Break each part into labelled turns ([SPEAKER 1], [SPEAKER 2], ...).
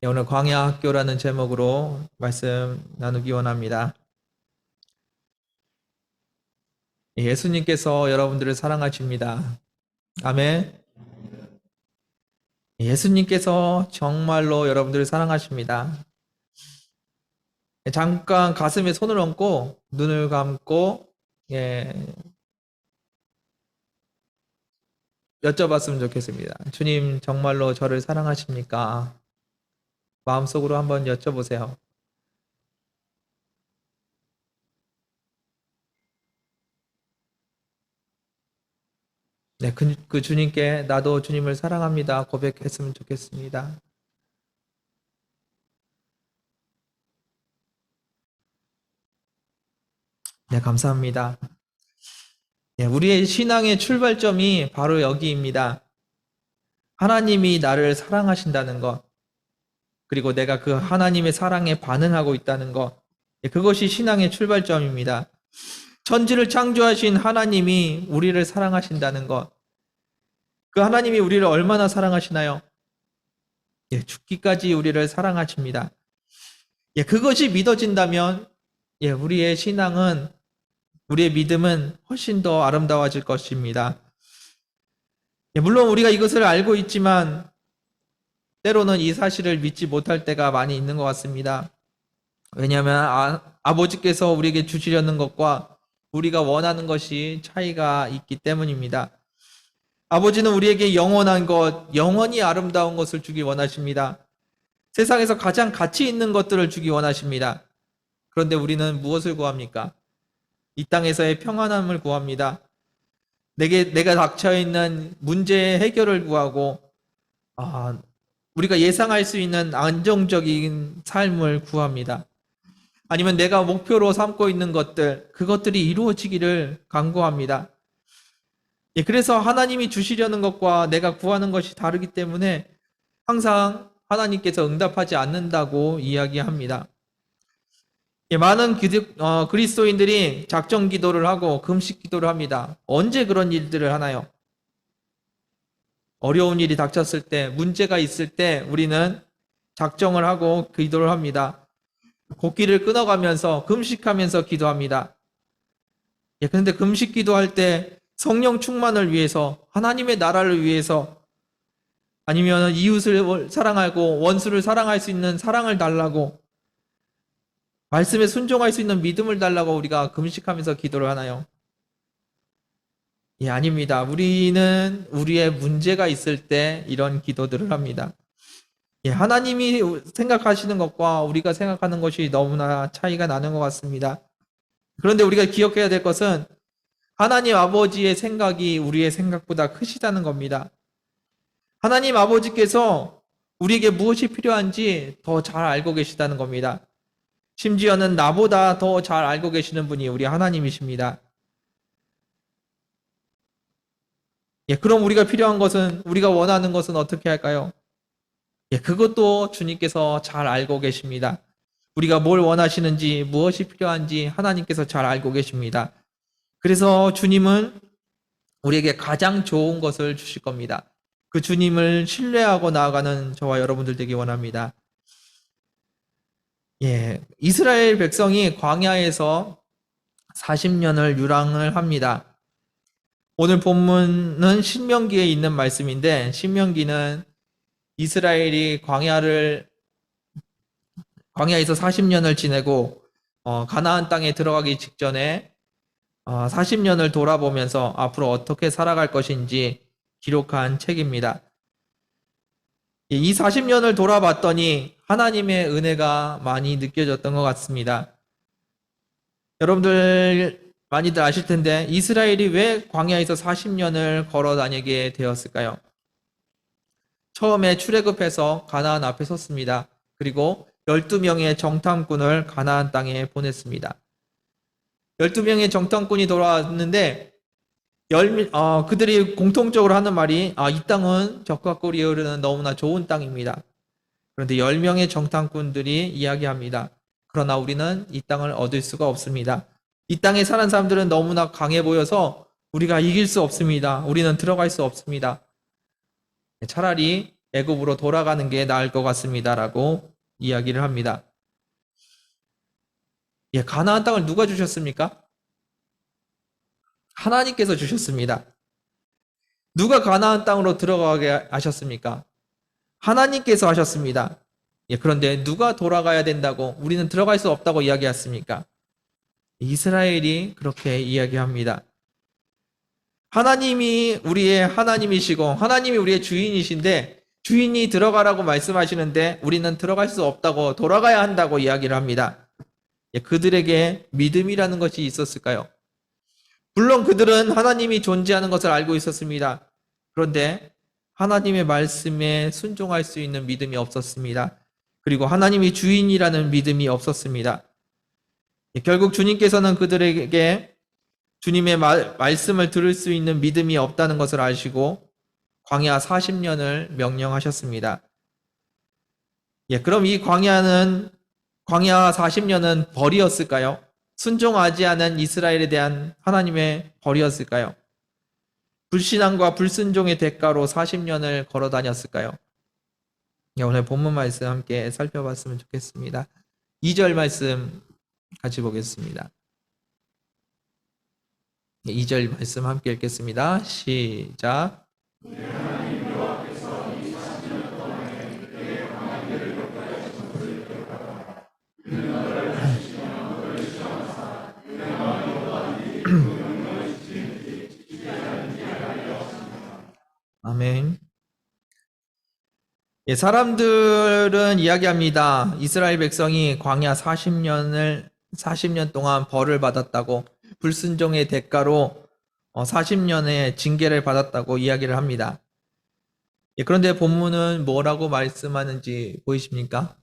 [SPEAKER 1] 오늘 광야 학교라는 제목으로 말씀 나누기 원합니다. 예수님께서 여러분들을 사랑하십니다. 아멘. 예수님께서 정말로 여러분들을 사랑하십니다. 잠깐 가슴에 손을 얹고 눈을 감고 여쭤봤으면 좋겠습니다. 주님 정말로 저를 사랑하십니까? 마음속으로 한번 여쭤보세요. 네, 그 주님께 나도 주님을 사랑합니다 고백했으면 좋겠습니다. 네, 감사합니다. 우리의 신앙의 출발점이 바로 여기입니다. 하나님이 나를 사랑하신다는 것, 그리고 내가 그 하나님의 사랑에 반응하고 있다는 것, 그것이 신앙의 출발점입니다. 천지를 창조하신 하나님이 우리를 사랑하신다는 것, 그 하나님이 우리를 얼마나 사랑하시나요? 죽기까지 우리를 사랑하십니다. 그것이 믿어진다면 우리의 신앙은, 우리의 믿음은 훨씬 더 아름다워질 것입니다. 물론 우리가 이것을 알고 있지만 때로는 이 사실을 믿지 못할 때가 많이 있는 것 같습니다. 왜냐하면 아버지께서 우리에게 주시려는 것과 우리가 원하는 것이 차이가 있기 때문입니다. 아버지는 우리에게 영원한 것, 영원히 아름다운 것을 주기 원하십니다. 세상에서 가장 가치 있는 것들을 주기 원하십니다. 그런데 우리는 무엇을 구합니까? 이 땅에서의 평안함을 구합니다. 내가 닥쳐있는 문제의 해결을 구하고 우리가 예상할 수 있는 안정적인 삶을 구합니다. 아니면 내가 목표로 삼고 있는 것들, 그것들이 이루어지기를 간구합니다. 그래서 하나님이 주시려는 것과 내가 구하는 것이 다르기 때문에 항상 하나님께서 응답하지 않는다고 이야기합니다. 많은 그리스도인들이 작정 기도를 하고 금식 기도를 합니다. 언제 그런 일들을 하나요? 어려운 일이 닥쳤을 때, 문제가 있을 때 우리는 작정을 하고 기도를 합니다. 곡기를 끊어가면서 금식하면서 기도합니다. 그런데 금식 기도할 때 성령 충만을 위해서, 하나님의 나라를 위해서, 아니면 이웃을 사랑하고 원수를 사랑할 수 있는 사랑을 달라고, 말씀에 순종할 수 있는 믿음을 달라고 우리가 금식하면서 기도를 하나요? 아닙니다. 우리는 우리의 문제가 있을 때 이런 기도들을 합니다. 하나님이 생각하시는 것과 우리가 생각하는 것이 너무나 차이가 나는 것 같습니다. 그런데 우리가 기억해야 될 것은 하나님 아버지의 생각이 우리의 생각보다 크시다는 겁니다. 하나님 아버지께서 우리에게 무엇이 필요한지 더 잘 알고 계시다는 겁니다. 심지어는 나보다 더 잘 알고 계시는 분이 우리 하나님이십니다. 그럼 우리가 필요한 것은, 우리가 원하는 것은 어떻게 할까요? 그것도 주님께서 잘 알고 계십니다. 우리가 뭘 원하시는지, 무엇이 필요한지 하나님께서 잘 알고 계십니다. 그래서 주님은 우리에게 가장 좋은 것을 주실 겁니다. 그 주님을 신뢰하고 나아가는 저와 여러분들 되기 원합니다. 이스라엘 백성이 광야에서 40년을 유랑을 합니다. 오늘 본문은 신명기에 있는 말씀인데, 신명기는 이스라엘이 광야에서 40년을 지내고 가나안 땅에 들어가기 직전에 40년을 돌아보면서 앞으로 어떻게 살아갈 것인지 기록한 책입니다. 이 40년을 돌아봤더니 하나님의 은혜가 많이 느껴졌던 것 같습니다. 여러분들 많이들 아실 텐데 이스라엘이 왜 광야에서 40년을 걸어 다니게 되었을까요? 처음에 출애굽해서 가나안 앞에 섰습니다. 그리고 12명의 정탐꾼을 가나안 땅에 보냈습니다. 12명의 정탐꾼이 돌아왔는데 그들이 공통적으로 하는 말이 이 땅은 적과 꿀이 흐르는 너무나 좋은 땅입니다. 그런데 10명의 정탐꾼들이 이야기합니다. 그러나 우리는 이 땅을 얻을 수가 없습니다. 이 땅에 사는 사람들은 너무나 강해 보여서 우리가 이길 수 없습니다. 우리는 들어갈 수 없습니다. 차라리 애굽으로 돌아가는 게 나을 것 같습니다라고 이야기를 합니다. 예, 가나안 땅을 누가 주셨습니까? 하나님께서 주셨습니다. 누가 가나안 땅으로 들어가게 하셨습니까? 하나님께서 하셨습니다. 예, 그런데 누가 돌아가야 된다고 우리는 들어갈 수 없다고 이야기했습니까? 이스라엘이 그렇게 이야기합니다. 하나님이 우리의 하나님이시고 하나님이 우리의 주인이신데 주인이 들어가라고 말씀하시는데 우리는 들어갈 수 없다고 돌아가야 한다고 이야기를 합니다. 예, 그들에게 믿음이라는 것이 있었을까요? 물론 그들은 하나님이 존재하는 것을 알고 있었습니다. 그런데 하나님의 말씀에 순종할 수 있는 믿음이 없었습니다. 그리고 하나님이 주인이라는 믿음이 없었습니다. 결국 주님께서는 그들에게 주님의 말씀을 들을 수 있는 믿음이 없다는 것을 아시고 광야 40년을 명령하셨습니다. 예, 그럼 이 광야 40년은 벌이었을까요? 순종하지 않은 이스라엘에 대한 하나님의 벌이었을까요? 불신앙과 불순종의 대가로 40년을 걸어 다녔을까요? 예, 오늘 본문 말씀 함께 살펴봤으면 좋겠습니다. 2절 말씀 같이 보겠습니다. 2절 말씀 함께 읽겠습니다. 시작. 아멘. 예, 사람들은 이야기합니다. 이스라엘 백성이 광야 40년 동안 벌을 받았다고, 불순종의 대가로 40년의 징계를 받았다고 이야기를 합니다. 예, 그런데 본문은 뭐라고 말씀하는지 보이십니까?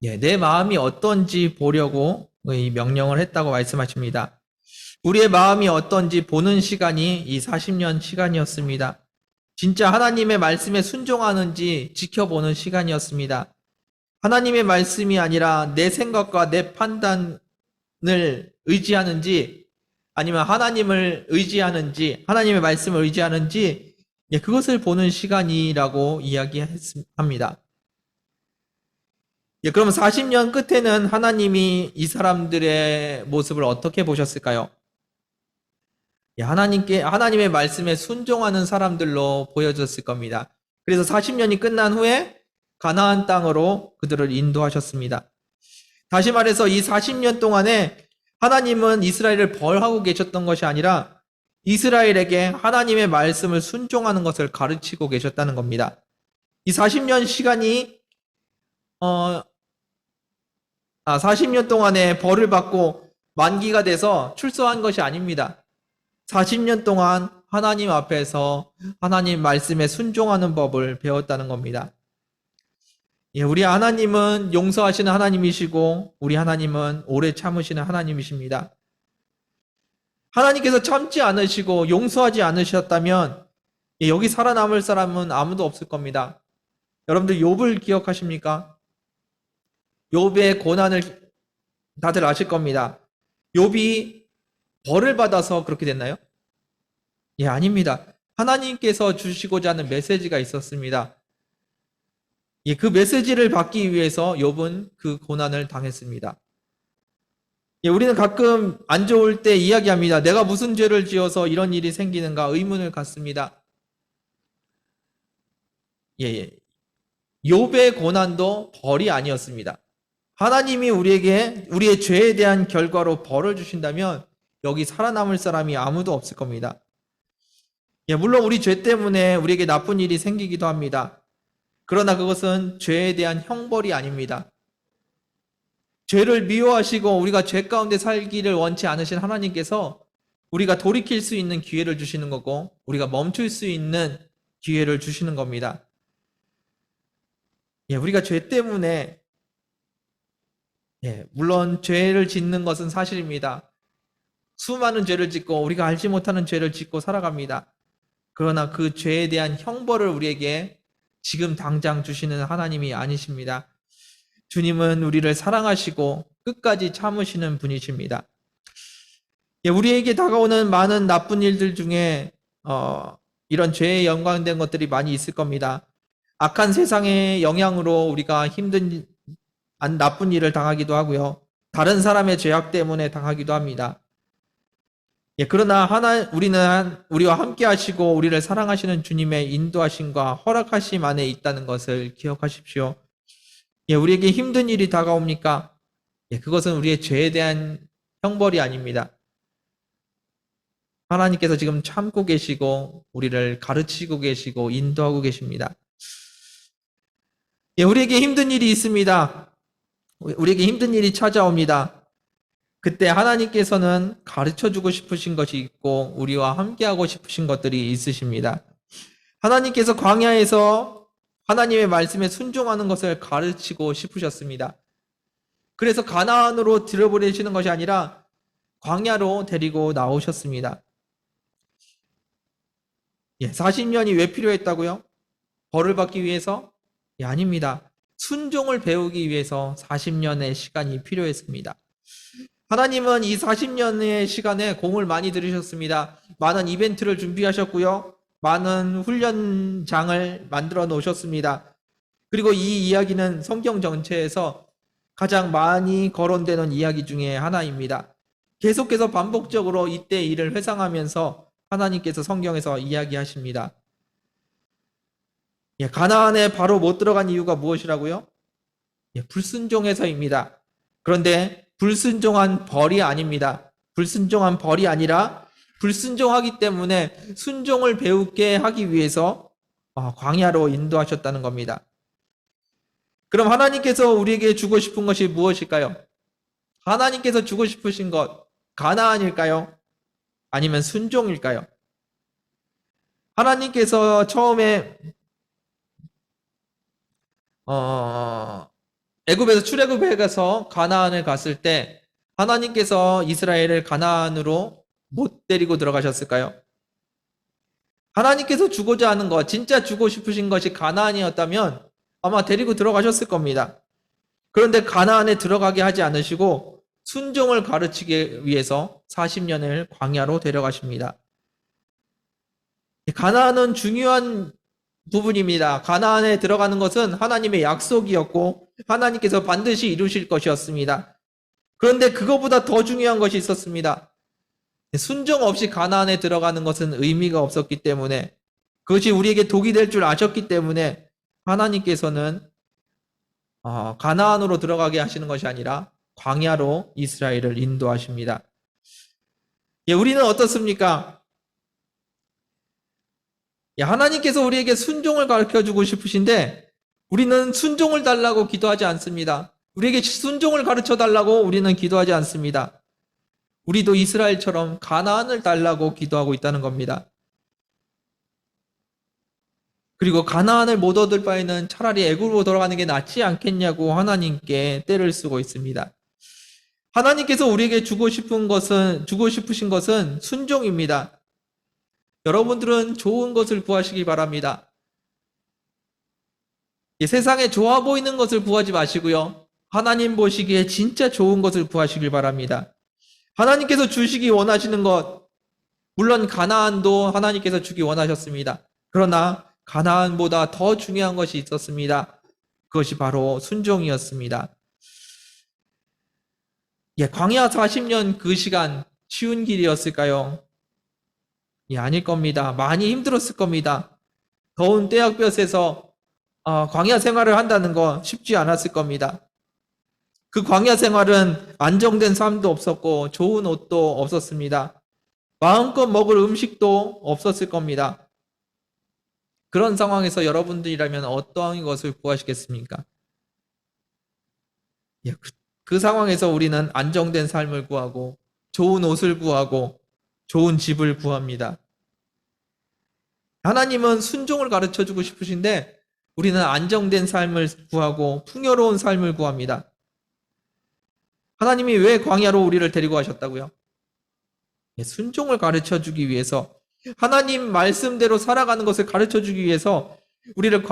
[SPEAKER 1] 예, 내 마음이 어떤지 보려고 이 명령을 했다고 말씀하십니다. 우리의 마음이 어떤지 보는 시간이 이 40년 시간이었습니다. 진짜 하나님의 말씀에 순종하는지 지켜보는 시간이었습니다. 하나님의 말씀이 아니라 내 생각과 내 판단을 의지하는지 아니면 하나님을 의지하는지 하나님의 말씀을 의지하는지 그것을 보는 시간이라고 이야기합니다. 그럼 40년 끝에는 하나님이 이 사람들의 모습을 어떻게 보셨을까요? 하나님의 말씀에 순종하는 사람들로 보여졌을 겁니다. 그래서 40년이 끝난 후에 가나안 땅으로 그들을 인도하셨습니다. 다시 말해서 이 40년 동안에 하나님은 이스라엘을 벌하고 계셨던 것이 아니라 이스라엘에게 하나님의 말씀을 순종하는 것을 가르치고 계셨다는 겁니다. 이 40년 시간이 40년 동안에 벌을 받고 만기가 돼서 출소한 것이 아닙니다. 40년 동안 하나님 앞에서 하나님 말씀에 순종하는 법을 배웠다는 겁니다. 예, 우리 하나님은 용서하시는 하나님이시고 우리 하나님은 오래 참으시는 하나님이십니다. 하나님께서 참지 않으시고 용서하지 않으셨다면 여기 살아남을 사람은 아무도 없을 겁니다. 여러분들 욥을 기억하십니까? 욥의 고난을 다들 아실 겁니다. 욥이 벌을 받아서 그렇게 됐나요? 예, 아닙니다. 하나님께서 주시고자 하는 메시지가 있었습니다. 예, 그 메시지를 받기 위해서 욥은 그 고난을 당했습니다. 예, 우리는 가끔 안 좋을 때 이야기합니다. 내가 무슨 죄를 지어서 이런 일이 생기는가 의문을 갖습니다. 예. 욥의 고난도 벌이 아니었습니다. 하나님이 우리에게 우리의 죄에 대한 결과로 벌을 주신다면 여기 살아남을 사람이 아무도 없을 겁니다. 예, 물론 우리 죄 때문에 우리에게 나쁜 일이 생기기도 합니다. 그러나 그것은 죄에 대한 형벌이 아닙니다. 죄를 미워하시고 우리가 죄 가운데 살기를 원치 않으신 하나님께서 우리가 돌이킬 수 있는 기회를 주시는 거고 우리가 멈출 수 있는 기회를 주시는 겁니다. 예, 우리가 죄 때문에 물론 죄를 짓는 것은 사실입니다. 수많은 죄를 짓고 우리가 알지 못하는 죄를 짓고 살아갑니다. 그러나 그 죄에 대한 형벌을 우리에게 지금 당장 주시는 하나님이 아니십니다. 주님은 우리를 사랑하시고 끝까지 참으시는 분이십니다. 우리에게 다가오는 많은 나쁜 일들 중에 이런 죄에 연관된 것들이 많이 있을 겁니다. 악한 세상의 영향으로 우리가 나쁜 일을 당하기도 하고요. 다른 사람의 죄악 때문에 당하기도 합니다. 예, 그러나 우리는 우리와 함께 하시고 우리를 사랑하시는 주님의 인도하심과 허락하심 안에 있다는 것을 기억하십시오. 예, 우리에게 힘든 일이 다가옵니까? 예, 그것은 우리의 죄에 대한 형벌이 아닙니다. 하나님께서 지금 참고 계시고 우리를 가르치고 계시고 인도하고 계십니다. 예, 우리에게 힘든 일이 있습니다. 우리에게 힘든 일이 찾아옵니다. 그때 하나님께서는 가르쳐주고 싶으신 것이 있고 우리와 함께하고 싶으신 것들이 있으십니다. 하나님께서 광야에서 하나님의 말씀에 순종하는 것을 가르치고 싶으셨습니다. 그래서 가나안으로 들여보내시는 것이 아니라 광야로 데리고 나오셨습니다. 40년이 왜 필요했다고요? 벌을 받기 위해서? 아닙니다. 순종을 배우기 위해서 40년의 시간이 필요했습니다. 하나님은 이 40년의 시간에 공을 많이 들이셨습니다. 많은 이벤트를 준비하셨고요. 많은 훈련장을 만들어 놓으셨습니다. 그리고 이 이야기는 성경 전체에서 가장 많이 거론되는 이야기 중에 하나입니다. 계속해서 반복적으로 이때 일을 회상하면서 하나님께서 성경에서 이야기하십니다. 가나안에 바로 못 들어간 이유가 무엇이라고요? 불순종해서입니다. 그런데 불순종한 벌이 아닙니다. 불순종한 벌이 아니라 불순종하기 때문에 순종을 배우게 하기 위해서 광야로 인도하셨다는 겁니다. 그럼 하나님께서 우리에게 주고 싶은 것이 무엇일까요? 하나님께서 주고 싶으신 것, 가나안일까요? 아니면 순종일까요? 하나님께서 처음에 애굽에서 출애굽에 가서 가나안을 갔을 때 하나님께서 이스라엘을 가나안으로 못 데리고 들어가셨을까요? 하나님께서 주고자 하는 것, 진짜 주고 싶으신 것이 가나안이었다면 아마 데리고 들어가셨을 겁니다. 그런데 가나안에 들어가게 하지 않으시고 순종을 가르치기 위해서 40년을 광야로 데려가십니다. 가나안은 중요한 부분입니다. 가나안에 들어가는 것은 하나님의 약속이었고 하나님께서 반드시 이루실 것이었습니다. 그런데 그것보다 더 중요한 것이 있었습니다. 순종 없이 가나안에 들어가는 것은 의미가 없었기 때문에, 그것이 우리에게 독이 될 줄 아셨기 때문에 하나님께서는 가나안으로 들어가게 하시는 것이 아니라 광야로 이스라엘을 인도하십니다. 우리는 어떻습니까? 하나님께서 우리에게 순종을 가르쳐주고 싶으신데 우리는 순종을 달라고 기도하지 않습니다. 우리에게 순종을 가르쳐 달라고 우리는 기도하지 않습니다. 우리도 이스라엘처럼 가나안을 달라고 기도하고 있다는 겁니다. 그리고 가나안을 못 얻을 바에는 차라리 애굽으로 돌아가는 게 낫지 않겠냐고 하나님께 떼를 쓰고 있습니다. 하나님께서 우리에게 주고 싶으신 것은 순종입니다. 여러분들은 좋은 것을 구하시기 바랍니다. 세상에 좋아 보이는 것을 구하지 마시고요. 하나님 보시기에 진짜 좋은 것을 구하시길 바랍니다. 하나님께서 주시기 원하시는 것, 물론 가나안도 하나님께서 주기 원하셨습니다. 그러나 가나안보다 더 중요한 것이 있었습니다. 그것이 바로 순종이었습니다. 광야 40년 그 시간 쉬운 길이었을까요? 아닐 겁니다. 많이 힘들었을 겁니다. 더운 떼약볕에서 광야 생활을 한다는 거 쉽지 않았을 겁니다. 그 광야 생활은 안정된 삶도 없었고 좋은 옷도 없었습니다. 마음껏 먹을 음식도 없었을 겁니다. 그런 상황에서 여러분들이라면 어떠한 것을 구하시겠습니까? 그 상황에서 우리는 안정된 삶을 구하고 좋은 옷을 구하고 좋은 집을 구합니다. 하나님은 순종을 가르쳐주고 싶으신데 우리는 안정된 삶을 구하고 풍요로운 삶을 구합니다. 하나님이 왜 광야로 우리를 데리고 가셨다고요? 순종을 가르쳐주기 위해서, 하나님 말씀대로 살아가는 것을 가르쳐주기 위해서 우리를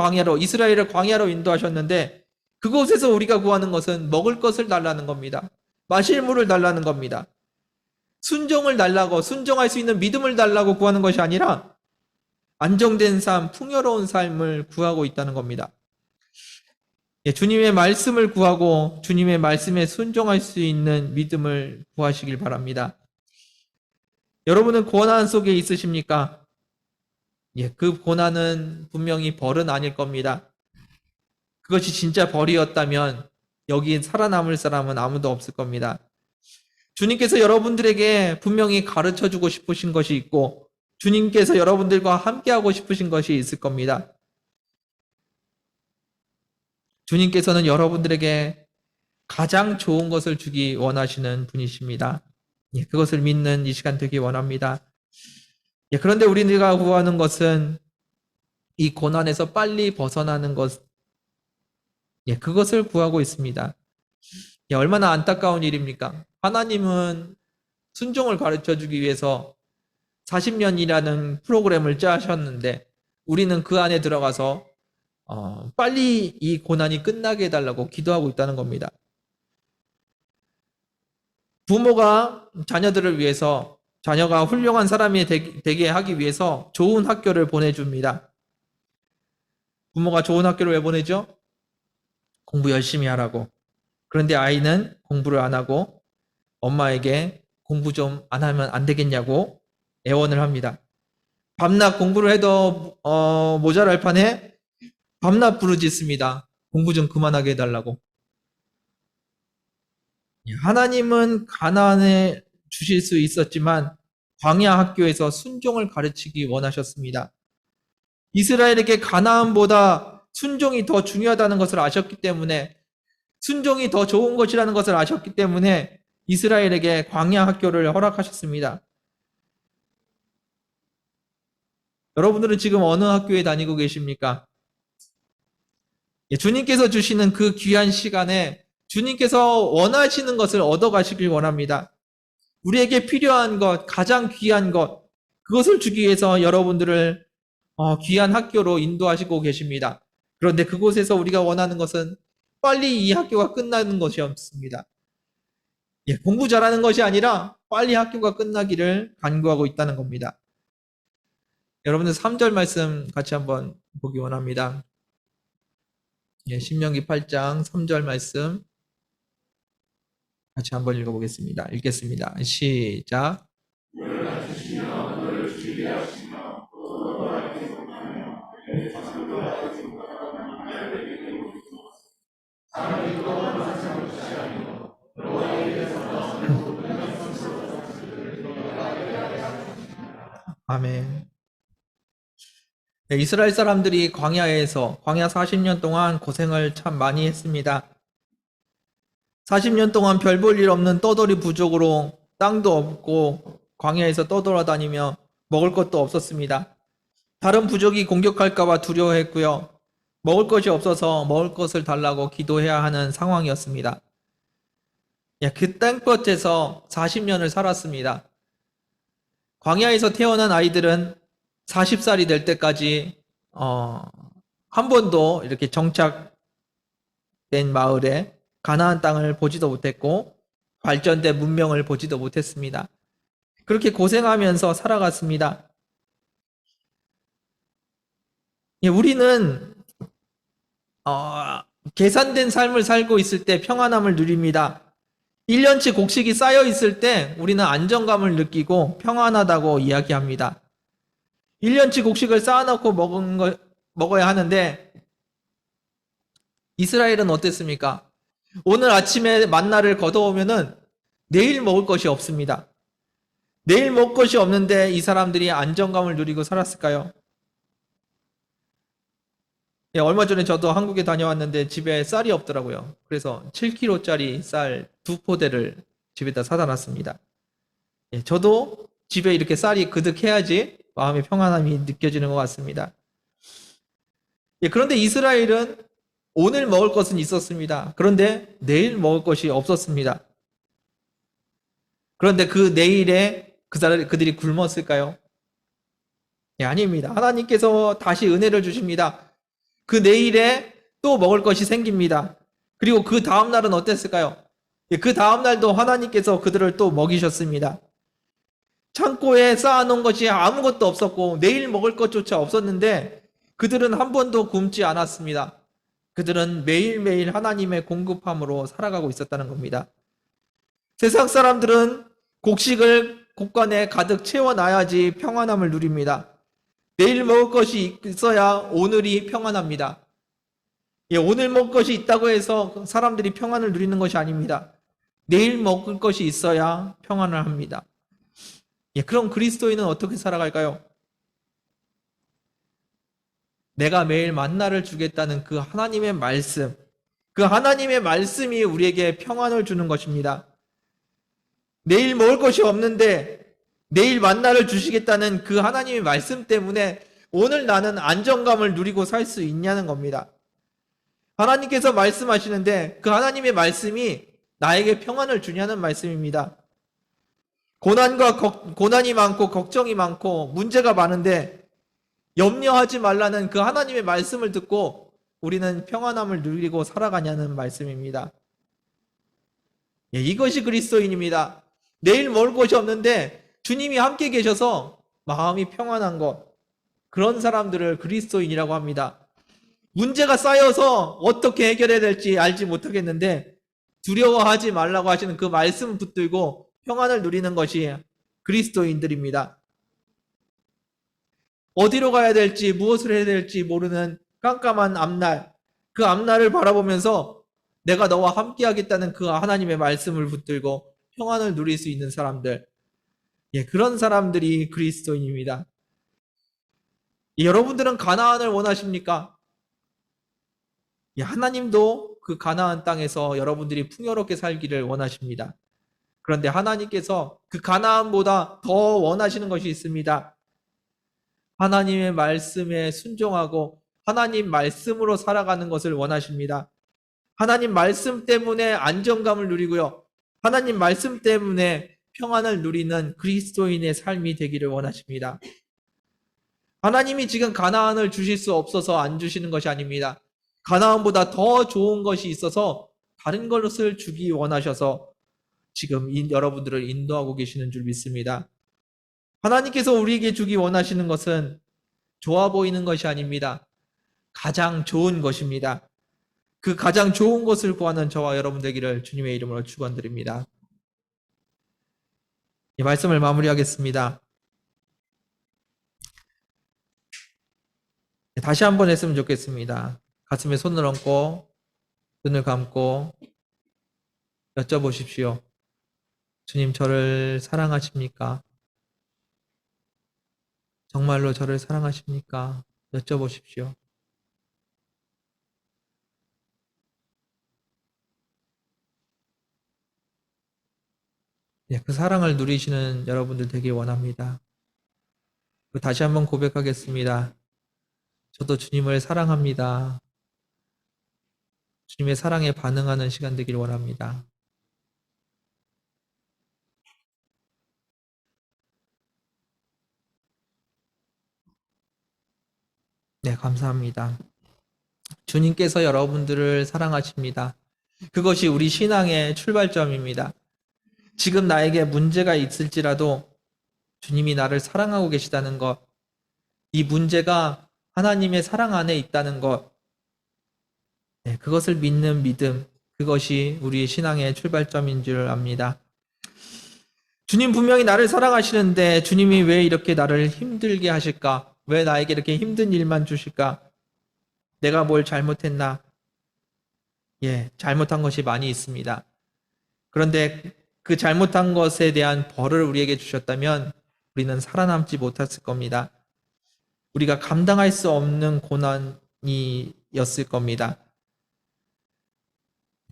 [SPEAKER 1] 이스라엘을 광야로 인도하셨는데, 그곳에서 우리가 구하는 것은 먹을 것을 달라는 겁니다. 마실 물을 달라는 겁니다. 순종을 달라고, 순종할 수 있는 믿음을 달라고 구하는 것이 아니라 안정된 삶, 풍요로운 삶을 구하고 있다는 겁니다. 예, 주님의 말씀을 구하고 주님의 말씀에 순종할 수 있는 믿음을 구하시길 바랍니다. 여러분은 고난 속에 있으십니까? 예, 그 고난은 분명히 벌은 아닐 겁니다. 그것이 진짜 벌이었다면 여기 살아남을 사람은 아무도 없을 겁니다. 주님께서 여러분들에게 분명히 가르쳐 주고 싶으신 것이 있고 주님께서 여러분들과 함께하고 싶으신 것이 있을 겁니다. 주님께서는 여러분들에게 가장 좋은 것을 주기 원하시는 분이십니다. 예, 그것을 믿는 이 시간 되기 원합니다. 예, 그런데 우리가 구하는 것은 이 고난에서 빨리 벗어나는 것, 예, 그것을 구하고 있습니다. 예, 얼마나 안타까운 일입니까? 하나님은 순종을 가르쳐 주기 위해서 40년이라는 프로그램을 짜셨는데 우리는 그 안에 들어가서 빨리 이 고난이 끝나게 해달라고 기도하고 있다는 겁니다. 부모가 자녀들을 위해서 자녀가 훌륭한 사람이 되게 하기 위해서 좋은 학교를 보내줍니다. 부모가 좋은 학교를 왜 보내죠? 공부 열심히 하라고. 그런데 아이는 공부를 안 하고 엄마에게 공부 좀 안 하면 안 되겠냐고 애원을 합니다. 밤낮 공부를 해도 모자랄 판에 밤낮 부르짖습니다. 공부 좀 그만하게 해달라고. 하나님은 가나안에 주실 수 있었지만 광야 학교에서 순종을 가르치기 원하셨습니다. 이스라엘에게 가나안보다 순종이 더 중요하다는 것을 아셨기 때문에 순종이 더 좋은 것이라는 것을 아셨기 때문에 이스라엘에게 광야 학교를 허락하셨습니다. 여러분들은 지금 어느 학교에 다니고 계십니까? 주님께서 주시는 그 귀한 시간에 주님께서 원하시는 것을 얻어가시길 원합니다. 우리에게 필요한 것, 가장 귀한 것, 그것을 주기 위해서 여러분들을 귀한 학교로 인도하시고 계십니다. 그런데 그곳에서 우리가 원하는 것은 빨리 이 학교가 끝나는 것이 없습니다. 예, 공부 잘하는 것이 아니라 빨리 학교가 끝나기를 간구하고 있다는 겁니다. 여러분들 3절 말씀 같이 한번 보기 원합니다. 예, 신명기 8장 3절 말씀 같이 한번 읽어보겠습니다. 읽겠습니다. 시작. 아멘. 네, 이스라엘 사람들이 광야 40년 동안 고생을 참 많이 했습니다. 40년 동안 별 볼 일 없는 떠돌이 부족으로 땅도 없고 광야에서 떠돌아다니며 먹을 것도 없었습니다. 다른 부족이 공격할까봐 두려워했고요. 먹을 것이 없어서 먹을 것을 달라고 기도해야 하는 상황이었습니다. 그 땅끝에서 40년을 살았습니다. 광야에서 태어난 아이들은 40살이 될 때까지 한 번도 이렇게 정착된 마을에 가나안 땅을 보지도 못했고 발전된 문명을 보지도 못했습니다. 그렇게 고생하면서 살아갔습니다. 우리는 계산된 삶을 살고 있을 때 평안함을 누립니다. 1년치 곡식이 쌓여 있을 때 우리는 안정감을 느끼고 평안하다고 이야기합니다. 1년치 곡식을 쌓아놓고 먹어야 하는데 이스라엘은 어땠습니까? 오늘 아침에 만나를 걷어오면은 내일 먹을 것이 없습니다. 내일 먹을 것이 없는데 이 사람들이 안정감을 누리고 살았을까요? 얼마 전에 저도 한국에 다녀왔는데 집에 쌀이 없더라고요. 그래서 7kg짜리 쌀 2포대를 집에다 사다 놨습니다. 저도 집에 이렇게 쌀이 그득해야지 마음의 평안함이 느껴지는 것 같습니다. 그런데 이스라엘은 오늘 먹을 것은 있었습니다. 그런데 내일 먹을 것이 없었습니다. 그런데 그 내일에 그들이 굶었을까요? 아닙니다. 하나님께서 다시 은혜를 주십니다. 그 내일에 또 먹을 것이 생깁니다. 그리고 그 다음 날은 어땠을까요? 그 다음 날도 하나님께서 그들을 또 먹이셨습니다. 창고에 쌓아놓은 것이 아무것도 없었고 내일 먹을 것조차 없었는데 그들은 한 번도 굶지 않았습니다. 그들은 매일매일 하나님의 공급함으로 살아가고 있었다는 겁니다. 세상 사람들은 곡식을 곳간에 가득 채워놔야지 평안함을 누립니다. 내일 먹을 것이 있어야 오늘이 평안합니다. 예, 오늘 먹을 것이 있다고 해서 사람들이 평안을 누리는 것이 아닙니다. 내일 먹을 것이 있어야 평안을 합니다. 예, 그럼 그리스도인은 어떻게 살아갈까요? 내가 매일 만나를 주겠다는 그 하나님의 말씀, 그 하나님의 말씀이 우리에게 평안을 주는 것입니다. 내일 먹을 것이 없는데 내일 만나를 주시겠다는 그 하나님의 말씀 때문에 오늘 나는 안정감을 누리고 살 수 있냐는 겁니다. 하나님께서 말씀하시는데 그 하나님의 말씀이 나에게 평안을 주냐는 말씀입니다. 고난이 많고 걱정이 많고 문제가 많은데 염려하지 말라는 그 하나님의 말씀을 듣고 우리는 평안함을 누리고 살아가냐는 말씀입니다. 예, 이것이 그리스도인입니다. 내일 먹을 것이 없는데 주님이 함께 계셔서 마음이 평안한 것, 그런 사람들을 그리스도인이라고 합니다. 문제가 쌓여서 어떻게 해결해야 될지 알지 못하겠는데 두려워하지 말라고 하시는 그 말씀 붙들고 평안을 누리는 것이 그리스도인들입니다. 어디로 가야 될지 무엇을 해야 될지 모르는 깜깜한 앞날, 그 앞날을 바라보면서 내가 너와 함께 하겠다는 그 하나님의 말씀을 붙들고 평안을 누릴 수 있는 사람들, 예, 그런 사람들이 그리스도인입니다. 여러분들은 가나안을 원하십니까? 예, 하나님도 그 가나안 땅에서 여러분들이 풍요롭게 살기를 원하십니다. 그런데 하나님께서 그 가나안보다 더 원하시는 것이 있습니다. 하나님의 말씀에 순종하고 하나님 말씀으로 살아가는 것을 원하십니다. 하나님 말씀 때문에 안정감을 누리고요. 하나님 말씀 때문에 평안을 누리는 그리스도인의 삶이 되기를 원하십니다. 하나님이 지금 가나안을 주실 수 없어서 안 주시는 것이 아닙니다. 가나안보다 더 좋은 것이 있어서 다른 것을 주기 원하셔서 지금 여러분들을 인도하고 계시는 줄 믿습니다. 하나님께서 우리에게 주기 원하시는 것은 좋아 보이는 것이 아닙니다. 가장 좋은 것입니다. 그 가장 좋은 것을 구하는 저와 여러분 되기를 주님의 이름으로 축원드립니다. 이 말씀을 마무리하겠습니다. 다시 한번 했으면 좋겠습니다. 가슴에 손을 얹고 눈을 감고 여쭤보십시오. 주님, 저를 사랑하십니까? 정말로 저를 사랑하십니까? 여쭤보십시오. 그 사랑을 누리시는 여러분들 되길 원합니다. 다시 한번 고백하겠습니다. 저도 주님을 사랑합니다. 주님의 사랑에 반응하는 시간 되길 원합니다. 네, 감사합니다. 주님께서 여러분들을 사랑하십니다. 그것이 우리 신앙의 출발점입니다. 지금 나에게 문제가 있을지라도 주님이 나를 사랑하고 계시다는 것, 이 문제가 하나님의 사랑 안에 있다는 것, 네, 그것을 믿는 믿음, 그것이 우리의 신앙의 출발점인 줄 압니다. 주님 분명히 나를 사랑하시는데 주님이 왜 이렇게 나를 힘들게 하실까? 왜 나에게 이렇게 힘든 일만 주실까? 내가 뭘 잘못했나? 예, 잘못한 것이 많이 있습니다. 그런데 그 잘못한 것에 대한 벌을 우리에게 주셨다면 우리는 살아남지 못했을 겁니다. 우리가 감당할 수 없는 고난이었을 겁니다.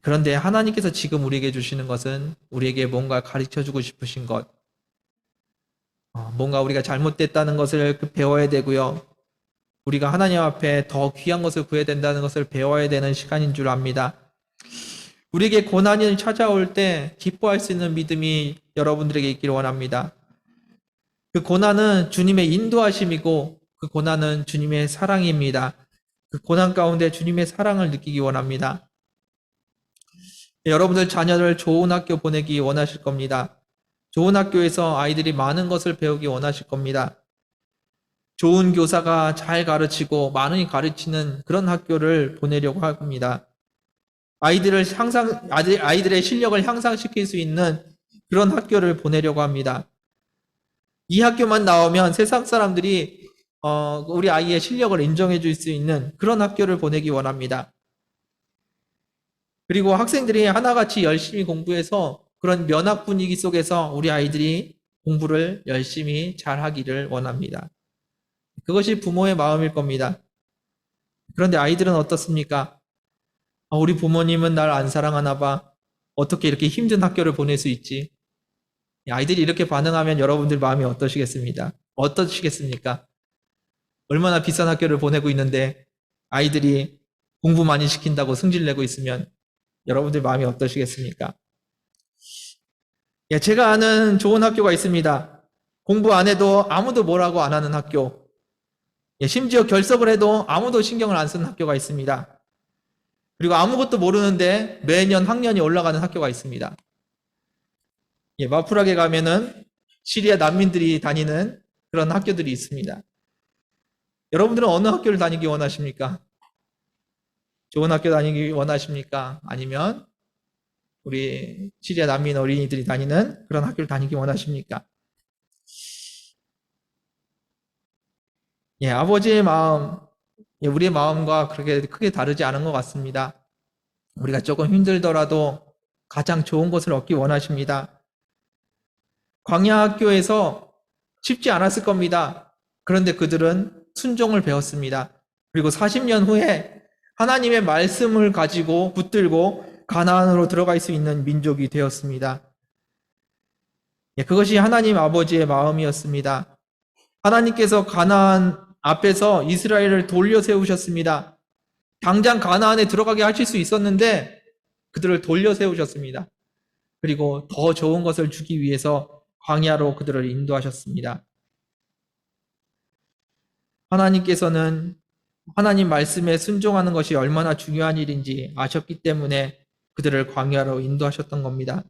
[SPEAKER 1] 그런데 하나님께서 지금 우리에게 주시는 것은 우리에게 뭔가 가르쳐주고 싶으신 것, 뭔가 우리가 잘못됐다는 것을 배워야 되고요. 우리가 하나님 앞에 더 귀한 것을 구해야 된다는 것을 배워야 되는 시간인 줄 압니다. 우리에게 고난이 찾아올 때 기뻐할 수 있는 믿음이 여러분들에게 있기를 원합니다. 그 고난은 주님의 인도하심이고 그 고난은 주님의 사랑입니다. 그 고난 가운데 주님의 사랑을 느끼기 원합니다. 여러분들 자녀를 좋은 학교 보내기 원하실 겁니다. 좋은 학교에서 아이들이 많은 것을 배우기 원하실 겁니다. 좋은 교사가 잘 가르치고 많이 가르치는 그런 학교를 보내려고 합니다. 아이들의 실력을 향상시킬 수 있는 그런 학교를 보내려고 합니다. 이 학교만 나오면 세상 사람들이 우리 아이의 실력을 인정해 줄 수 있는 그런 학교를 보내기 원합니다. 그리고 학생들이 하나같이 열심히 공부해서 그런 면학 분위기 속에서 우리 아이들이 공부를 열심히 잘 하기를 원합니다. 그것이 부모의 마음일 겁니다. 그런데 아이들은 어떻습니까? 우리 부모님은 날 안 사랑하나 봐. 어떻게 이렇게 힘든 학교를 보낼 수 있지? 아이들이 이렇게 반응하면 여러분들 마음이 어떠시겠습니까? 얼마나 비싼 학교를 보내고 있는데 아이들이 공부 많이 시킨다고 승질내고 있으면 여러분들 마음이 어떠시겠습니까? 제가 아는 좋은 학교가 있습니다. 공부 안 해도 아무도 뭐라고 안 하는 학교. 심지어 결석을 해도 아무도 신경을 안 쓰는 학교가 있습니다. 그리고 아무것도 모르는데 매년 학년이 올라가는 학교가 있습니다. 마프락에 가면은 시리아 난민들이 다니는 그런 학교들이 있습니다. 여러분들은 어느 학교를 다니기 원하십니까? 좋은 학교 다니기 원하십니까? 아니면 우리 시리아 난민 어린이들이 다니는 그런 학교를 다니기 원하십니까? 아버지의 마음, 우리의 마음과 그렇게 크게 다르지 않은 것 같습니다. 우리가 조금 힘들더라도 가장 좋은 것을 얻기 원하십니다. 광야 학교에서 쉽지 않았을 겁니다. 그런데 그들은 순종을 배웠습니다. 그리고 40년 후에 하나님의 말씀을 가지고 붙들고 가나안으로 들어갈 수 있는 민족이 되었습니다. 그것이 하나님 아버지의 마음이었습니다. 하나님께서 가나안 앞에서 이스라엘을 돌려 세우셨습니다. 당장 가나안에 들어가게 하실 수 있었는데 그들을 돌려 세우셨습니다. 그리고 더 좋은 것을 주기 위해서 광야로 그들을 인도하셨습니다. 하나님께서는 하나님 말씀에 순종하는 것이 얼마나 중요한 일인지 아셨기 때문에 그들을 광야로 인도하셨던 겁니다.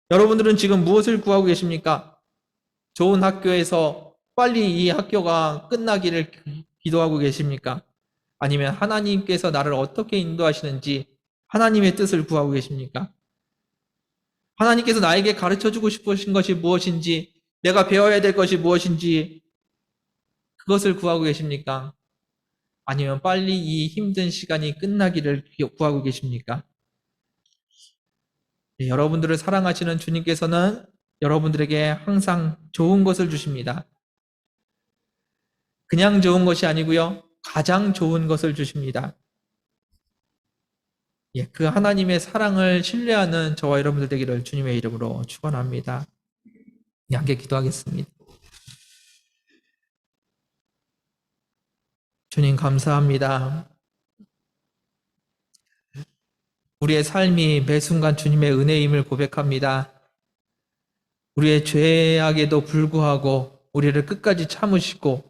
[SPEAKER 1] 여러분들은 지금 무엇을 구하고 계십니까? 좋은 학교에서 빨리 이 학교가 끝나기를 기도하고 계십니까? 아니면 하나님께서 나를 어떻게 인도하시는지 하나님의 뜻을 구하고 계십니까? 하나님께서 나에게 가르쳐주고 싶으신 것이 무엇인지, 내가 배워야 될 것이 무엇인지 그것을 구하고 계십니까? 아니면 빨리 이 힘든 시간이 끝나기를 구하고 계십니까? 여러분들을 사랑하시는 주님께서는 여러분들에게 항상 좋은 것을 주십니다. 그냥 좋은 것이 아니고요. 가장 좋은 것을 주십니다. 그 하나님의 사랑을 신뢰하는 저와 여러분들 되기를 주님의 이름으로 축원합니다. 함께 기도하겠습니다. 주님 감사합니다. 우리의 삶이 매 순간 주님의 은혜임을 고백합니다. 우리의 죄악에도 불구하고 우리를 끝까지 참으시고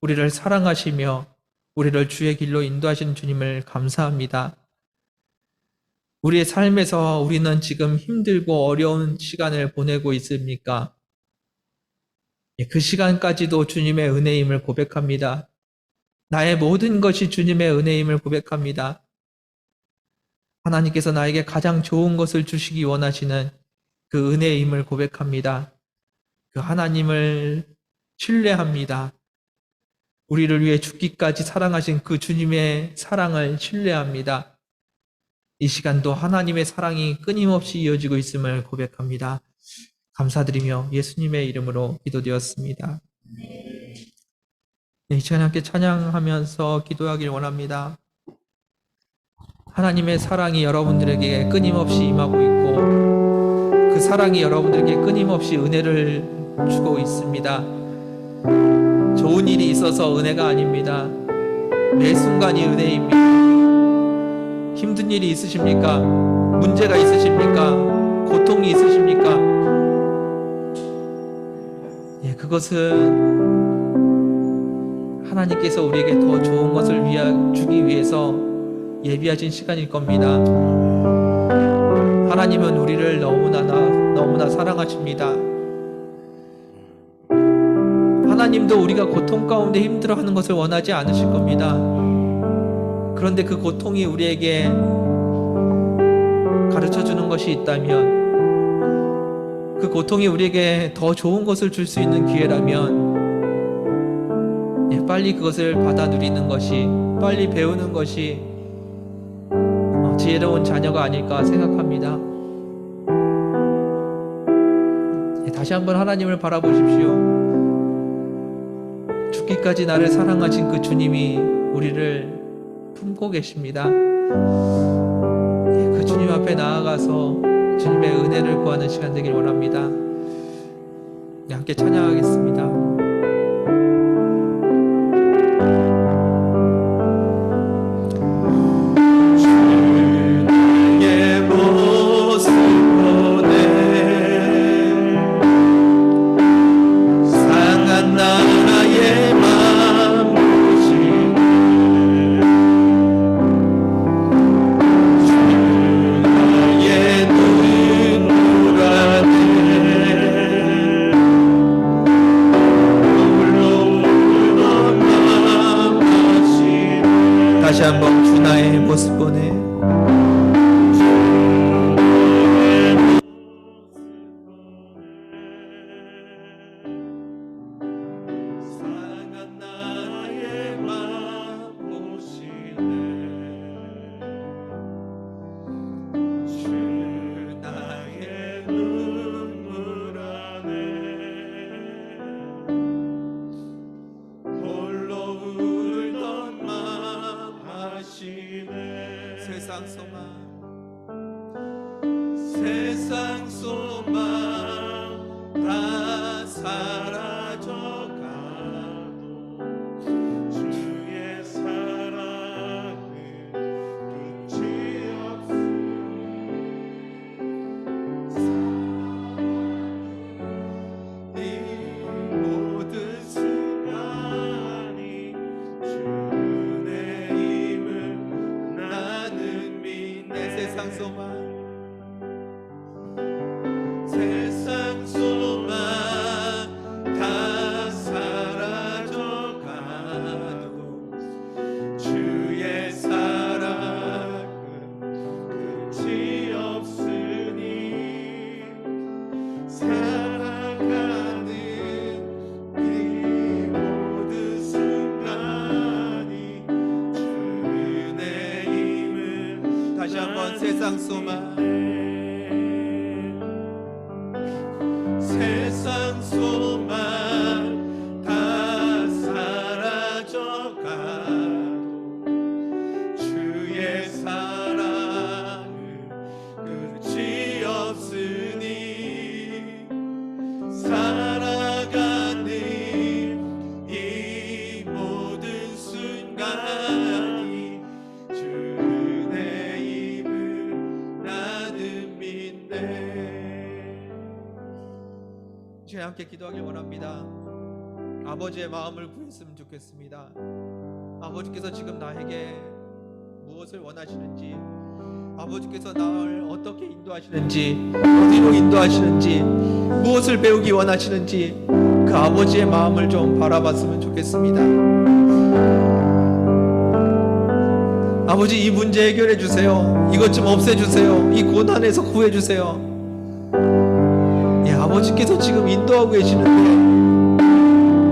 [SPEAKER 1] 우리를 사랑하시며 우리를 주의 길로 인도하시는 주님을 감사합니다. 우리의 삶에서 우리는 지금 힘들고 어려운 시간을 보내고 있습니까? 그 시간까지도 주님의 은혜임을 고백합니다. 나의 모든 것이 주님의 은혜임을 고백합니다. 하나님께서 나에게 가장 좋은 것을 주시기 원하시는 그 은혜임을 고백합니다. 그 하나님을 신뢰합니다. 우리를 위해 죽기까지 사랑하신 그 주님의 사랑을 신뢰합니다. 이 시간도 하나님의 사랑이 끊임없이 이어지고 있음을 고백합니다. 감사드리며 예수님의 이름으로 기도드렸습니다. 이 시간에 함께 찬양하면서 기도하길 원합니다. 하나님의 사랑이 여러분들에게 끊임없이 임하고 있고 그 사랑이 여러분들에게 끊임없이 은혜를 주고 있습니다. 좋은 일이 있어서 은혜가 아닙니다. 매 순간이 은혜입니다. 힘든 일이 있으십니까? 문제가 있으십니까? 고통이 있으십니까? 그것은 하나님께서 우리에게 더 좋은 것을 주기 위해서 예비하신 시간일 겁니다. 하나님은 우리를 너무나 너무나 사랑하십니다. 하나님도 우리가 고통 가운데 힘들어하는 것을 원하지 않으실 겁니다. 그런데 그 고통이 우리에게 가르쳐주는 것이 있다면, 그 고통이 우리에게 더 좋은 것을 줄 수 있는 기회라면 빨리 그것을 받아 누리는 것이, 빨리 배우는 것이 지혜로운 자녀가 아닐까 생각합니다. 다시 한번 하나님을 바라보십시오. 죽기까지 나를 사랑하신 그 주님이 우리를 품고 계십니다. 그 주님 앞에 나아가서 주님의 은혜를 구하는 시간 되길 원합니다. 함께 찬양하겠습니다. 다시 한번 주 나의 모습 보네. 상한 나의 맘 보시네. 주 나의 눈물 안에 홀로 울던 맘 하시네. 세상 소망 다 사라져가도 주의 사랑은 끝이 없으니 모든 순간이 주의 힘을 나는 믿네. 세상 소망 다 사라져가도 주의 사랑은 끝이 없으니 살아가는 이 모든 순간이 주의 힘을. 다시 한번 세상 소망 다 사라져가도 주의 사랑은 끝이 없으니 살아가는 이 모든 순간이 주의 힘을 나는 믿네. 주님 함께 기도하길 원합니다. 아버지의 마음을 구했으면 좋겠습니다. 아버지께서 지금 나에게 무엇을 원하시는지, 아버지께서 나를 어떻게 인도하시는지, 어디로 인도하시는지, 무엇을 배우기 원하시는지 그 아버지의 마음을 좀 바라봤으면 좋겠습니다. 아버지, 이 문제 해결해 주세요. 이것 좀 없애주세요. 이 고난에서 구해주세요. 아버지께서 지금 인도하고 계시는데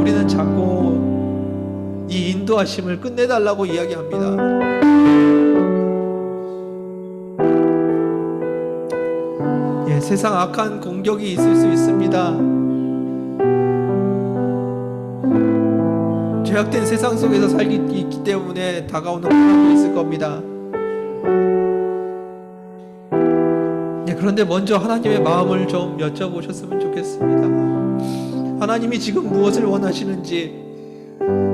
[SPEAKER 1] 우리는 자꾸 이 인도하심을 끝내달라고 이야기합니다. 세상 악한 공격이 있을 수 있습니다. 죄악된 세상 속에서 살기 있기 때문에 다가오는 고난도 있을 겁니다. 그런데 먼저 하나님의 마음을 좀 여쭤보셨으면 좋겠습니다. 하나님이 지금 무엇을 원하시는지,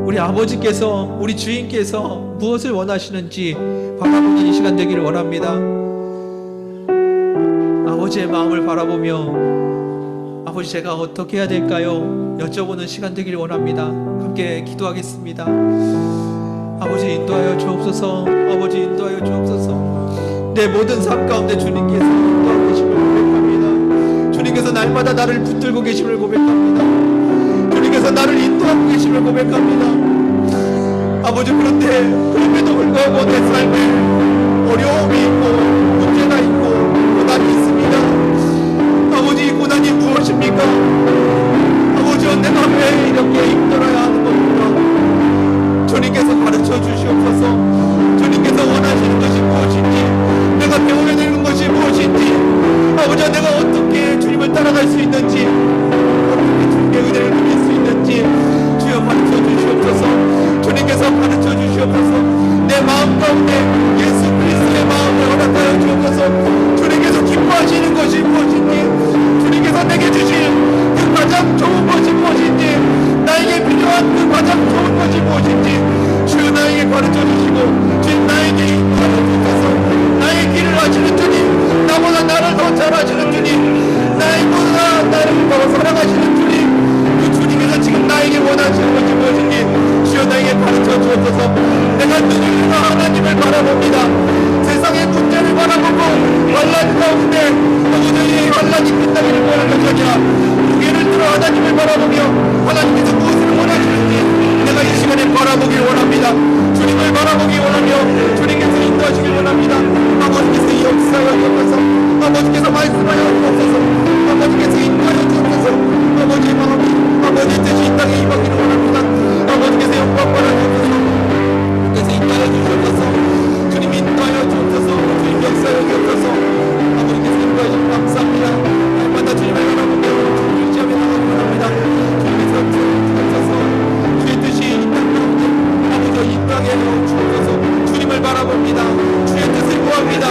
[SPEAKER 1] 우리 아버지께서, 우리 주인께서 무엇을 원하시는지 바라보는 이 시간 되기를 원합니다. 아버지의 마음을 바라보며 아버지, 제가 어떻게 해야 될까요? 여쭤보는 시간 되기를 원합니다. 함께 기도하겠습니다. 아버지, 인도하여 주옵소서. 아버지, 인도하여 주옵소서. 내 모든 삶 가운데 주님께서 인도하고 계심을 고백합니다. 주님께서 주님께서 날마다 나를 붙들고 계심을 고백합니다. 주님께서 나를 인도하고 계심을 고백합니다. 아버지, 그런데도 불구하고 내 삶에 어려움이 있고 문제가 있고 고난이 있습니다. 아버지, 이 고난이 무엇입니까? 아버지, 내가 왜 이렇게 힘들어야 하는 겁니까? 주님께서 가르쳐 주시옵소서. 주님께서 원하시는 것이 무엇인지, 내가 배워야 되는 것이 무엇인지, 아버지, 내가 어떻게 주님을 따라갈 수 있는지, 어떻게 주님의 은혜를 누릴 수 있는지 주여 가르쳐 주시옵소서. 주님께서 가르쳐 주시옵소서. 내 마음 가운데 예수 그리스도의 마음을 허락하여 주옵소서. 주님께서 기뻐하시는 것이 무엇인지, 주님께서 내게 주신 그 가장 좋은 것이 무엇인지, 나에게 필요한 그 가장 좋은 것이 무엇인지 주여 나에게 가르쳐 주시고, 주님 나에게 인도하여 주옵소서. 나의 길을 아시는 주님, 나보다 나를 더 잘 아시는 주님, 나보다 나를 더 사랑하시는 주님, 그 주님께서 지금 나에게 원하시는 것이 무엇인지 주여 나에게 가르쳐 주옵소서. 내가 눈을 들어 하나님을 바라봅니다. 세상의 문제를 바라보고 환난 가운데 도저히 환난이 끝나기를 원하는 것이 아니라 고개를 들어 하나님을 바라보며 하나님께서 무엇을 원하시는지 내가 이 시간에 바라보길 원합니다. 주님을 바라보기 원하며 주님께서 인도하시길 원합니다. 아버지께서 역사하여 주옵소서. 아버지께서 말씀하여 주옵소서. 아버지께서 인도하여 주옵소서. 아버지의 마음, 아버지의 뜻이 이 땅에 임하기를 원합니다. 아버지께서 영광 받아주옵소서. 주께서 인도하여 주옵소서. 주님 인도하여 주옵소서. 주님 역사하여 주옵소서. 아버지께서 인도하여 주옵소서. 감사합니다. 날마다 주님을 바라보며 주님을 의지하며 나가기 원합니다. 주님께서 주옵소서. 주의 뜻이 이 땅 가운데 아버지 인도하게 하여 주옵소서. 주님을 바라봅니다. 주의 뜻을 구합니다.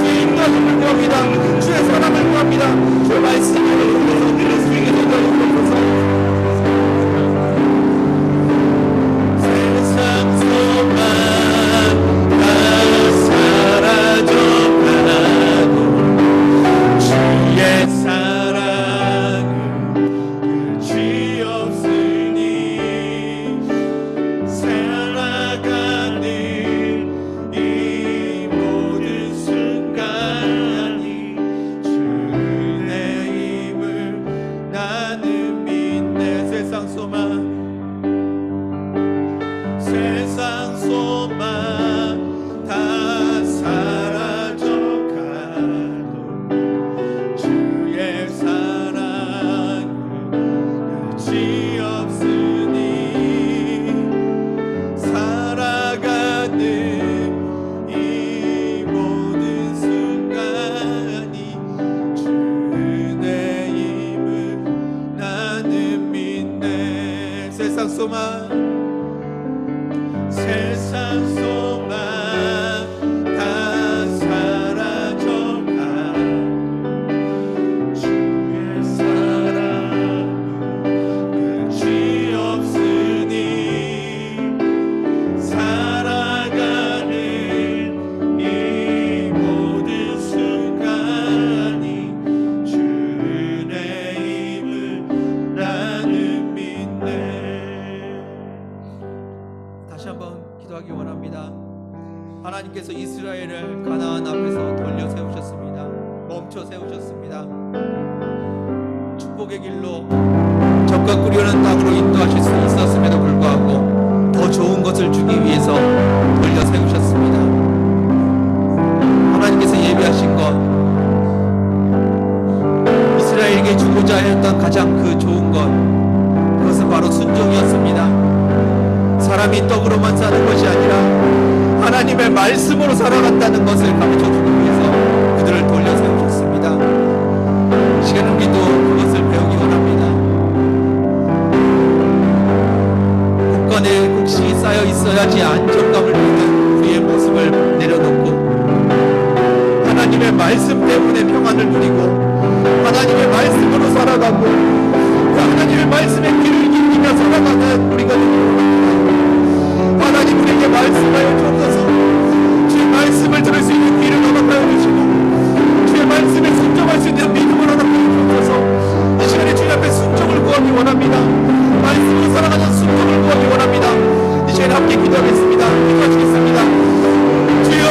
[SPEAKER 1] 주의 인도하심을 구합니다. 주의 사랑을 구합니다. 주의 말씀을 주옵소서. 주님께서 인도하여 주옵소서. 세상 소망 다 사라져가고 주의 사랑은 끝이 없으니 살아가는 이 모든 순간이 주의 힘을 나는 믿네. 세상 소망 다 사라져가도 주의 사랑은 끝이 없으니 살아가는 이 모든 순간이 주의 힘을 나는 믿네. 세상 소망 다 사라져가고 주의 사랑은 끝이 없으니 살아가는 이 모든 순간이 주의 힘을 나는 믿네. 다시 한번 기도하기 원합니다. 하나님께서 이스라엘을 가나안 앞에서 돌려 세우셨습니다. 멈춰 세우셨습니다. 축복의 길로 적과 끓여는 땅으로 인도하실 수 있었음에도 불구하고 더 좋은 것을 주기 위해서 돌려 세우셨습니다. 하나님께서 예비하신 것, 이스라엘에게 주고자 하였던 가장 그 좋은 것, 그것은 바로 순종이었습니다. 사람이 떡으로만 사는 것이 아니라 하나님의 말씀으로 살아간다는 것을 가르쳐주기 위해서 그들을 돌려 세우셨습니다. 이 시간 우리도 그것을 배우기 원합니다. 곳간에 곡식이 쌓여 있어야지 안정감을 누리는 우리의 모습을 내려놓고 하나님의 말씀 때문에 평안을 누리고 하나님의 말씀으로 살아가고 그 하나님의 말씀의 길을 이기며 살아가는 우리가 되기 원합니다. 하나님 우리에게 말씀하여 주옵소서. 주의 말씀을 들을 수 있는 귀를 허락하여 주시고 주의 말씀에 순종할 수 있는 믿음을 허락하여 주옵소서. 이 시간에 주님 앞에 순종을 구하기 원합니다. 말씀으로 살아가는 순종을 구하기 원합니다. 이 시간에 함께 기도하겠습니다. 기도하시겠습니다. 주여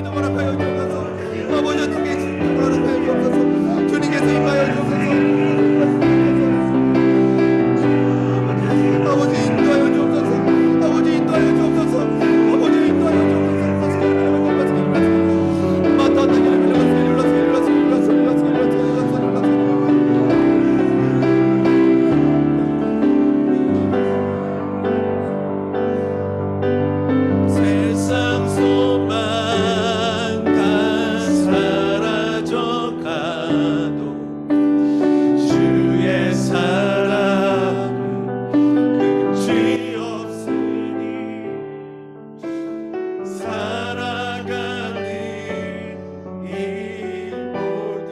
[SPEAKER 1] 믿음 허락하여 주옵소서. 아버지 주님께 믿음 허락하여 주옵소서. 주님께서 임하여 주옵소서. 아버지 인도하여 주옵소서. 아버지 인도하여 주옵소서. 아버지 인도하여 주옵소서.
[SPEAKER 2] 세상 소망 다 사라져 가도 주의 사랑은 끝이 없으니 살아가는 이 모든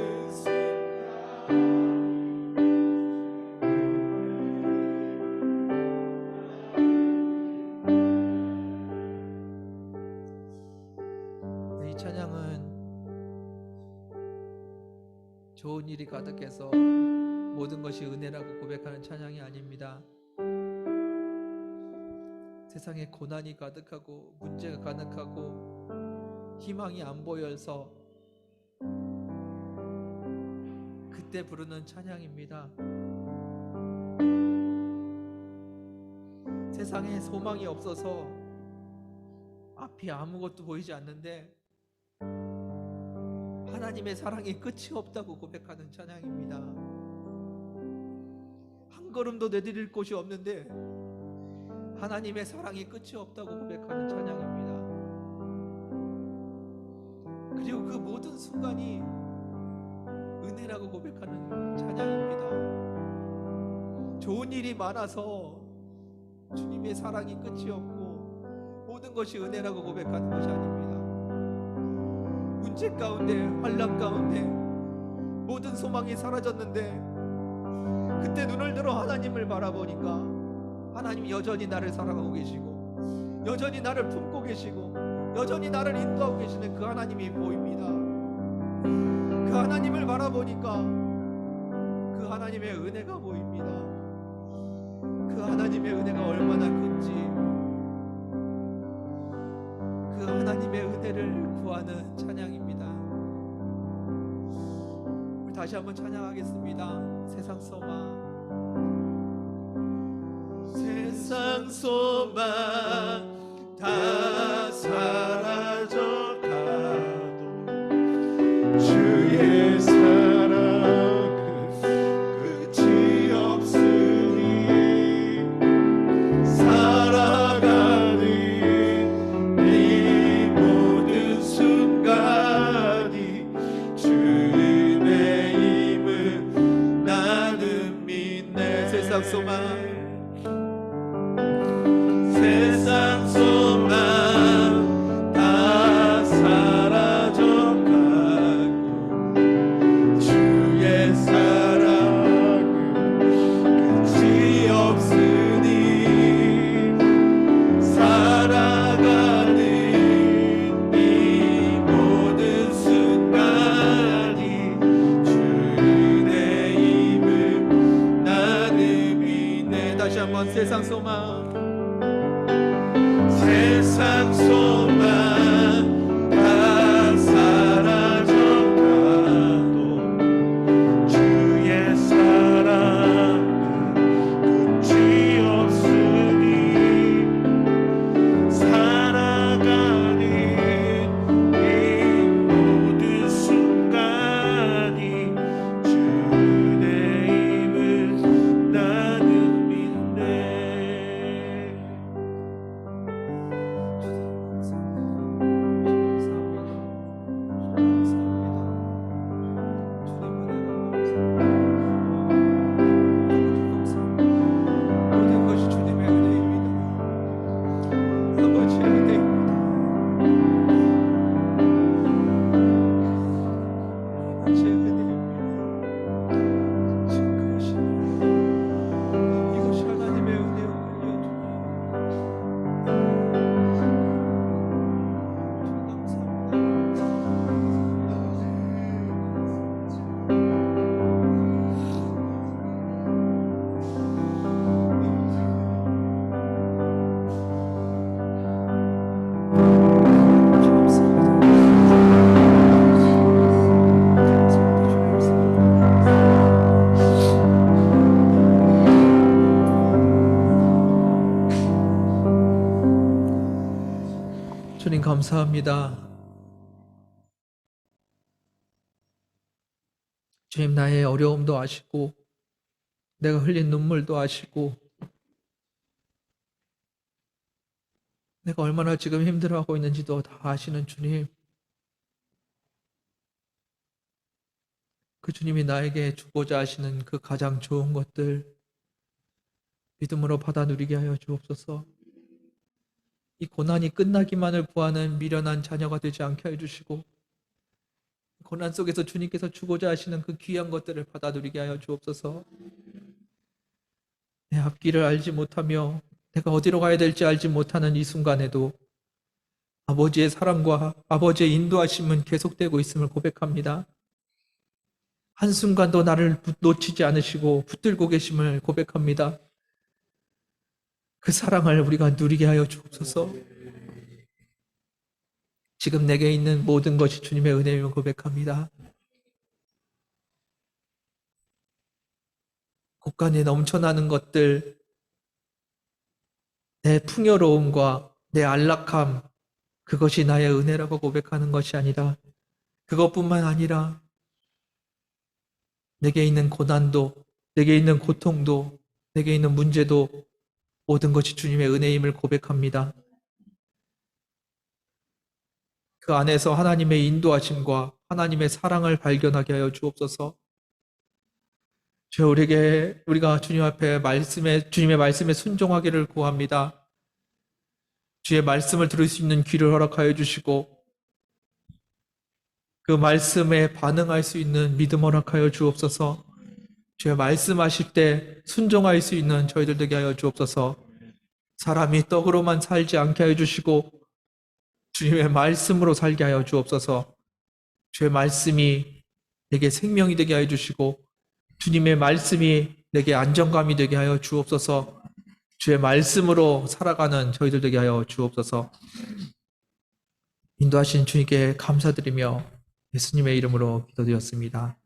[SPEAKER 1] 이 찬양은 좋은 일이 가득해서 모든 것이 은혜라고 고백하는 찬양이 아닙니다. 세상에 고난이 가득하고 문제가 가득하고 희망이 안 보여서 그때 부르는 찬양입니다. 세상에 소망이 없어서 앞이 아무것도 보이지 않는데 하나님의 사랑이 끝이 없다고 고백하는 찬양입니다. 한 걸음도 내디딜 곳이 없는데 하나님의 사랑이 끝이 없다고 고백하는 찬양입니다. 그리고 그 모든 순간이 은혜라고 고백하는 찬양입니다. 좋은 일이 많아서 주님의 사랑이 끝이 없고 모든 것이 은혜라고 고백하는 것이 아닙니다. 문제 가운데, 환난 가운데 모든 소망이 사라졌는데 그때 눈을 들어 하나님을 바라보니까 하나님 여전히 나를 사랑하고 계시고 여전히 나를 품고 계시고 여전히 나를 인도하고 계시는 그 하나님이 보입니다. 그 하나님을 바라보니까 그 하나님의 은혜가 보입니다. 그 하나님의 은혜가 얼마나 큰지, 그 하나님의 은혜를 구하는 찬양입니다. 우리 다시 한번 찬양하겠습니다. 세상 소망,
[SPEAKER 2] 세상 소망 다 사라져 가도 주의 사랑은 끝이 없으니 살아가는 이 모든 순간이 주님의 힘을 나는 믿네.
[SPEAKER 1] 세상 소망,
[SPEAKER 2] 세상 소망
[SPEAKER 1] 감사합니다. 주님, 나의 어려움도 아시고 내가 흘린 눈물도 아시고 내가 얼마나 지금 힘들어하고 있는지도 다 아시는 주님, 그 주님이 나에게 주고자 하시는 그 가장 좋은 것들 믿음으로 받아 누리게 하여 주옵소서. 이 고난이 끝나기만을 구하는 미련한 자녀가 되지 않게 하여 주시고, 고난 속에서 주님께서 주고자 하시는 그 귀한 것들을 받아 누리게 하여 주옵소서. 내 앞길을 알지 못하며 내가 어디로 가야 될지 알지 못하는 이 순간에도 아버지의 사랑과 아버지의 인도하심은 계속되고 있음을 고백합니다. 한순간도 나를 놓치지 않으시고 붙들고 계심을 고백합니다. 그 사랑을 우리가 누리게 하여 주옵소서. 지금 내게 있는 모든 것이 주님의 은혜임을 고백합니다. 곳간에 넘쳐나는 것들, 내 풍요로움과 내 안락함, 그것이 나의 은혜라고 고백하는 것이 아니라, 그것뿐만 아니라 내게 있는 고난도, 내게 있는 고통도, 내게 있는 문제도 모든 것이 주님의 은혜임을 고백합니다. 그 안에서 하나님의 인도하심과 하나님의 사랑을 발견하게 하여 주옵소서. 주여, 우리가 주님 앞에 주님의 말씀에 순종하기를 구합니다. 주의 말씀을 들을 수 있는 귀를 허락하여 주시고, 그 말씀에 반응할 수 있는 믿음 허락하여 주옵소서. 주의 말씀하실 때 순종할 수 있는 저희들 되게 하여 주옵소서. 사람이 떡으로만 살지 않게 하여 주시고 주님의 말씀으로 살게 하여 주옵소서. 주의 말씀이 내게 생명이 되게 하여 주시고 주님의 말씀이 내게 안정감이 되게 하여 주옵소서. 주의 말씀으로 살아가는 저희들 되게 하여 주옵소서. 인도하신 주님께 감사드리며 예수님의 이름으로 기도드렸습니다.